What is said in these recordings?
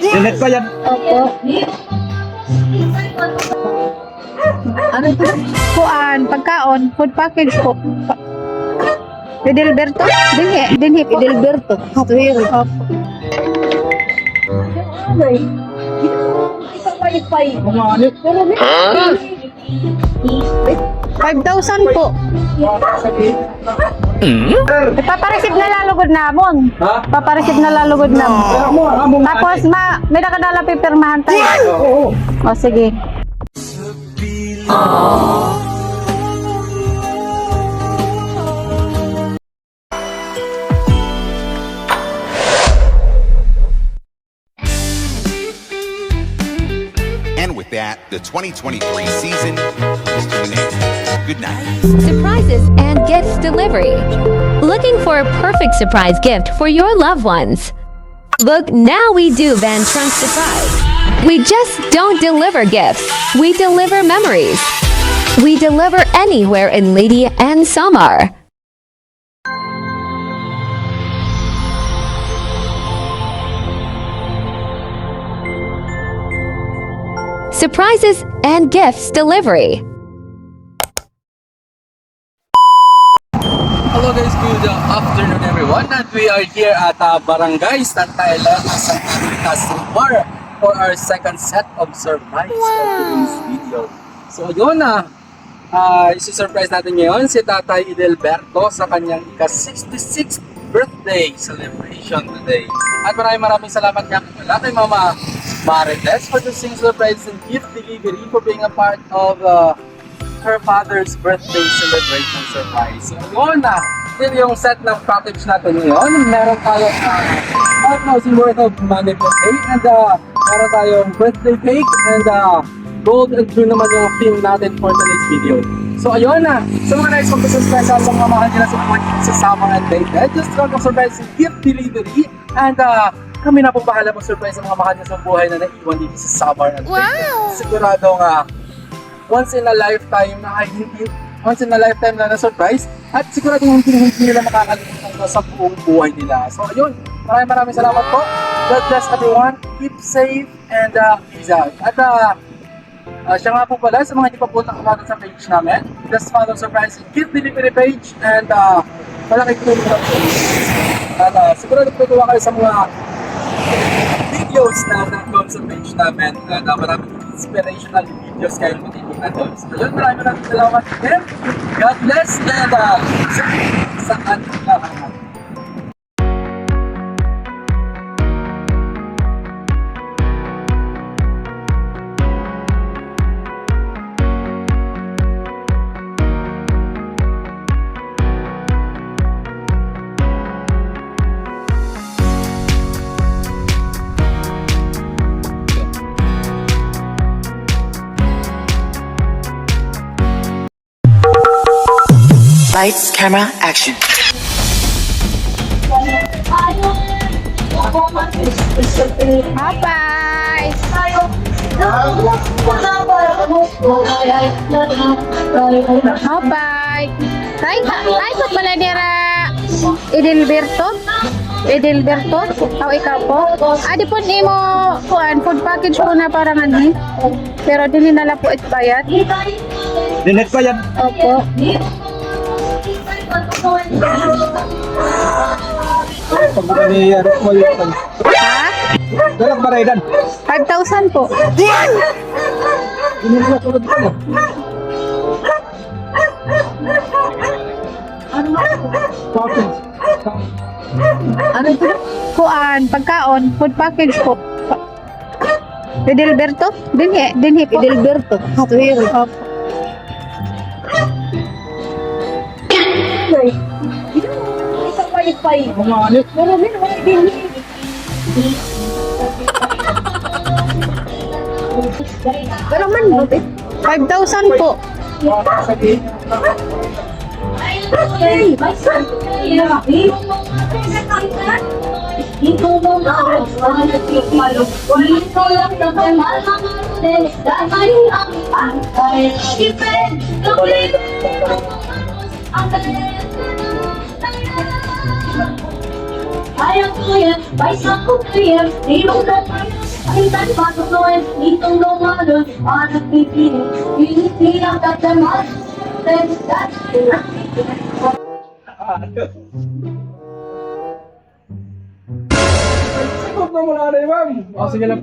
Init pa yan. Opo. Ano po? Kuan, pagkaon, food package po. Fidelberto? Dinhi po. Fidelberto. Hatuhiro. Opo. Kumanit. 5,000 po. Papareceive na lalugod namon. Ha? Papareceive na lalugod namon. Tapos may nakadala pipirmahan tayo. Oo. O sige. And with that, the 2023 season is to an end. Good night. Surprises and gifts delivery. Looking for a perfect surprise gift for your loved ones? Look, now we do Van Trunk Surprise. We just don't deliver gifts, we deliver memories. We deliver anywhere in Lady and Samar. Surprises and gifts delivery. Hello guys, good afternoon everyone. And we are here at Barangay Santa Elena, Santa Rita, Samar for our second set of surprise for today's video. So yun na, isi-surprise natin ngayon si Tatay Idelberto sa kanyang ika-66th birthday celebration today. At maraming salamat nga kay Mama Marites for the surprise and gift delivery for being a part of her father's birthday celebration surprise. So, yun na, yun yung set ng package natin ngayon. Meron tayong 5,000 worth of money birthday and meron tayong birthday cake and gold and blue naman yung theme natin for today's video. So ayun na, sa mga nais mag-subscribe sa mga mahal nila sa Summer and Dated, just drop ang surprise gift delivery and kami na po bahala mo surprise sa mga mahal niya sa buhay na naiwan dito sa Summer and Dated. Siguradong once in a lifetime na surprise at siguradong hindi nila makakalimutan sa buong buhay nila. So ayun, maraming salamat po. God bless everyone. Keep safe and peace out. At siya nga po pala, sa mga hindi pa po nakapagod sa page namin, just follow surprise gift delivery page and malaking tulong na po. At sigurado po tuwa kayo sa mga videos na nandun sa page namin at maraming inspirational videos kayo matitignan doon. So yun, maraming salamat again. God bless and sa ating lahat. Lights, camera, action. Bye-bye! Bye-bye! Ay, ba't pala nira Edelberto? Edelberto? O ikaw po? Di po ni mo food package po na parang ano. Pero din nila po bayad. Init pa yan. Opo. Pagbuka ni mo yun. Ha? Dalang baraydan. 5,000 po. Hindi mo tulad ko na. Ano po? Kuan, pagkaon, food package po. Fidelberto? Dinhi po. Fidelberto. Hatuhiro. Opo. Kumanit. Pero man, 5,000 po. Ayaw ko yan, may sakot ko yan, di mo na Kita patuloy, itong lumalon, parang pipinig, pinipilang tatamas. Oh, sige lang.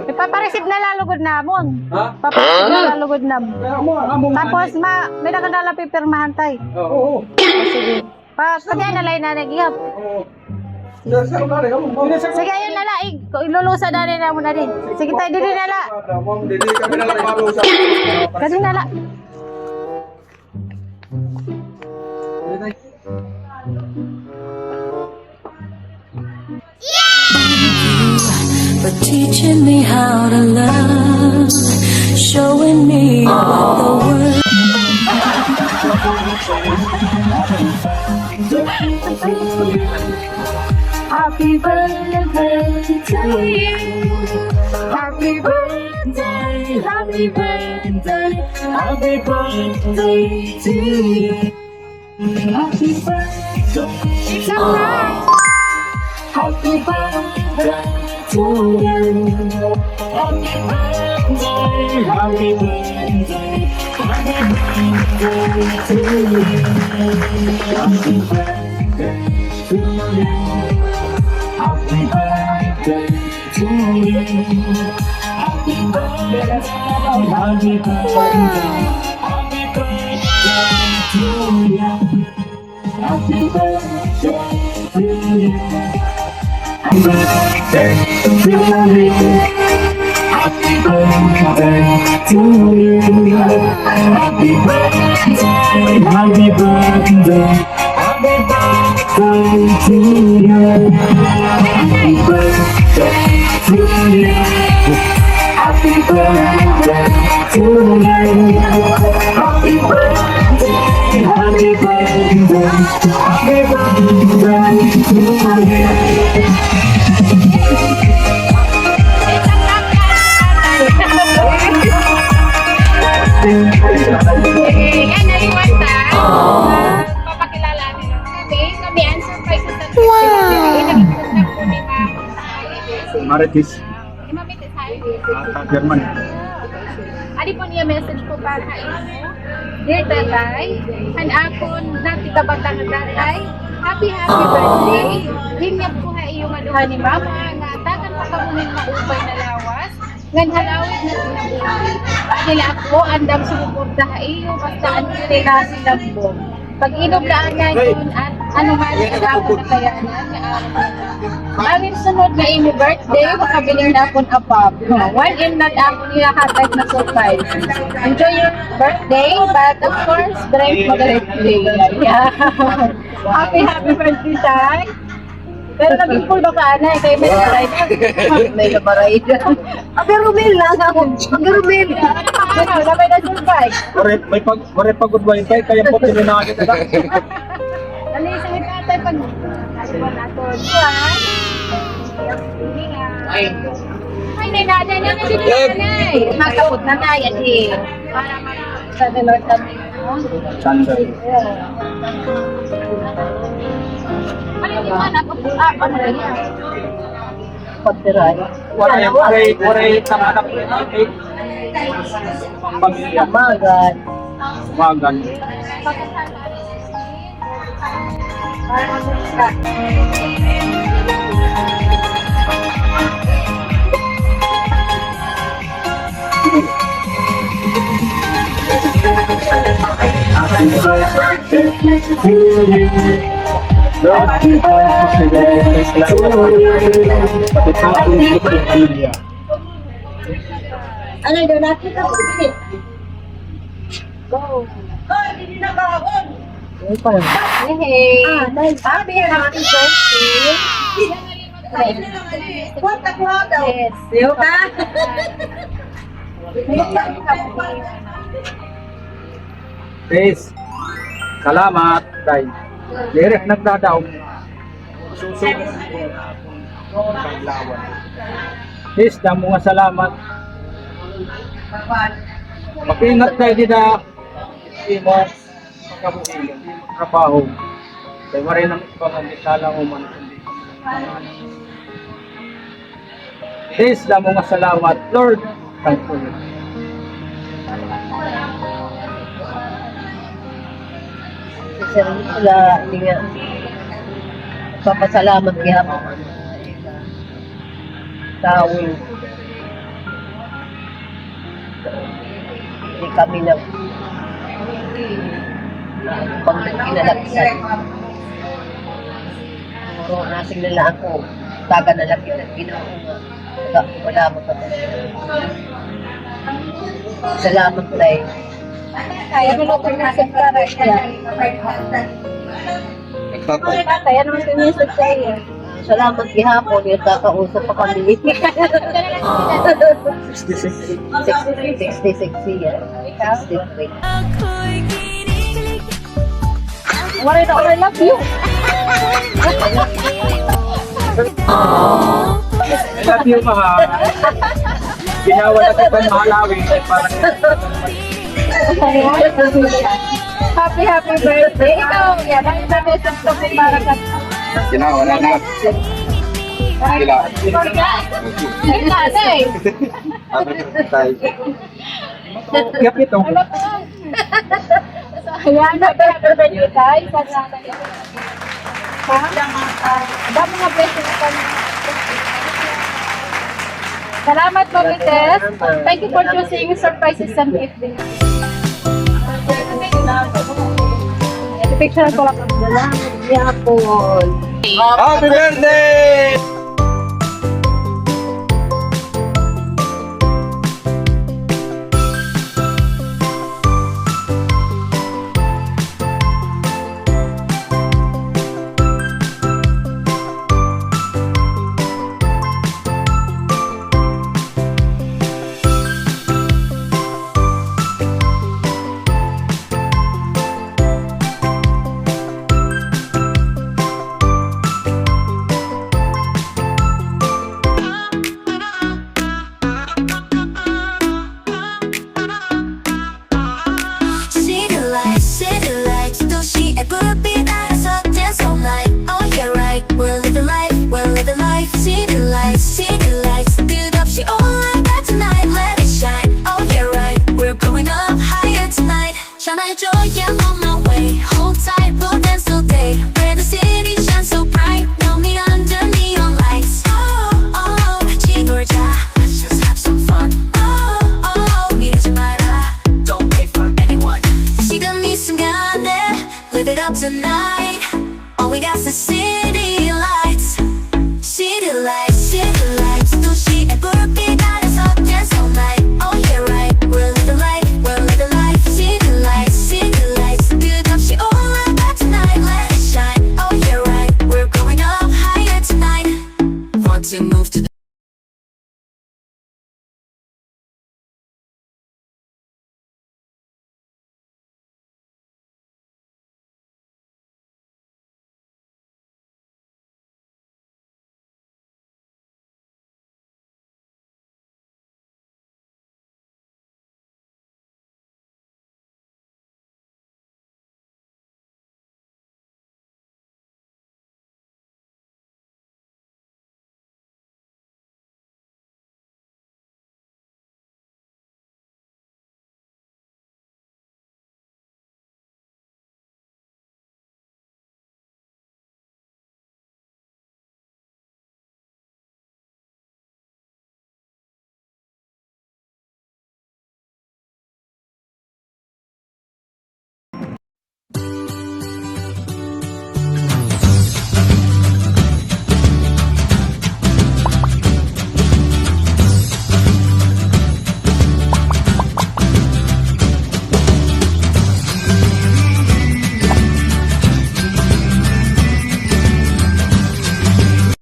Ipapareceive na lalugod namon. Ha? Papareceive na lalugod namon. Tapos may nakadala pipirmahan tay. Oo. Sige. Pagkaya na lang na nagyap. Sige, ayun na lang. Ilulusa na rin mo na din. Sige tayo, dili na lang. Kasi na lang. For teaching me how to love, showing me what the world. Happy birthday to you. Happy birthday, happy birthday, happy birthday to you. Happy birthday to you. Happy birthday to you. Happy birthday, happy birthday, happy birthday to you. Happy birthday to you. Happy birthday to you. Happy birthday, happy birthday, happy birthday to you. Happy birthday to you. Happy birthday to you. Happy birthday to you. Happy birthday, happy birthday, happy birthday to you. Happy birthday to you. Happy birthday to you. Happy birthday, happy birthday, happy birthday to you. Yan, naliwanta. Papakilala nila kami. Kami ang surprise sa nag-contact po ni Ma'am. Maritis. Imamitis German. Adi po niya message po para imo. Dear Tatay, han akon dati kabatang tatay. Happy birthday. Hinyap ko ha iyo maduha ni Mama nga tagan pa kamunin maupay na lawas. Ngan halawit na sinabuhi. Sila ako andam sumuporta ha iyo basta ang nila sila po. Pag inog na anay yun at ano man ang ako na kayanan nga araw. Aming sunod na imo birthday, makabilir na akong apap. 1M na ako niya hatag na surprise. Enjoy your birthday, but of course, drive magalit play. Yeah. Happy birthday, Tay. Pero naging full ba ka, Anay? Kayo may nabaray na. May nabaray na. Pero Romel lang ako. Romel. Ano, nabay na surprise. May pagod wifi, kaya po tinunakit ka. Ano yung sabi tatay pag nasuwa nato? Juan? Ay, nanay na din nanay. Magkapot na na yan eh. Para sa Lord kami. Sandal. Ano yung man ako? Ano na yan? Pagtiray. Waray tamanak kay pamilya. Magan. Magan. Ano doon natin ka? Go. Hey. Happy birthday. What the fuck? Yes. Yo ka? Please. Salamat, Tay. Direk nagdadaw. Susunod. Please, damo nga salamat. Mag-ingat tayo dito. Hindi mo pagkabuhin. Hindi mo trabaho. Kaya marin ang ibang ang misala mo man. This na mga salamat, Lord. Thankful. Sir, wala, hindi nga. Papasalamat kaya po. Tao. Hindi kami na pag kinalakisan. Puro nasing nila ako. Taga na lang ginawa. Wala mo pa. Salamat tayo. Kaya mo lang nasing para siya. Kaya naman sinisod sa'yo. Salamat gihapon, yung kakausap pa kami. 66 yan. 63. Wala na I love you. I love you, mahal. Ginawa na kita mahalawin. Parang Happy birthday. Ikaw, yan. Ang message ko kung para ka. ginawa na na. Sila. Nanay. Gap ito. Ayan, happy birthday guys. Dami nga blessing na kami. Salamat po, Mites. Thank you for choosing surprises and gifting. Picture ko lang. Salamat gihapon. Happy birthday! City lights, do she ever be nice? So dance all night. Oh yeah, right. We're living life, we're living life. City lights, build up. She all like that tonight. Let it shine. Oh yeah, right. We're going up higher tonight. Shine a joy, yeah, on my way. Hold tight, we'll dance all day. Where the city shines so bright. No me under neon lights. Oh oh, Chigorja, let's just have some fun. Oh oh, Mirajimara, don't wait for anyone. 지금 이 순간에 live it up tonight. All we got's the city lights. City lights, 도시의 불빛 아래서 dance all night. Oh yeah, right, we're living life, we're living life. City lights, build up, she all like that tonight. Let it shine. Oh yeah, right, we're going up higher tonight. Want to move to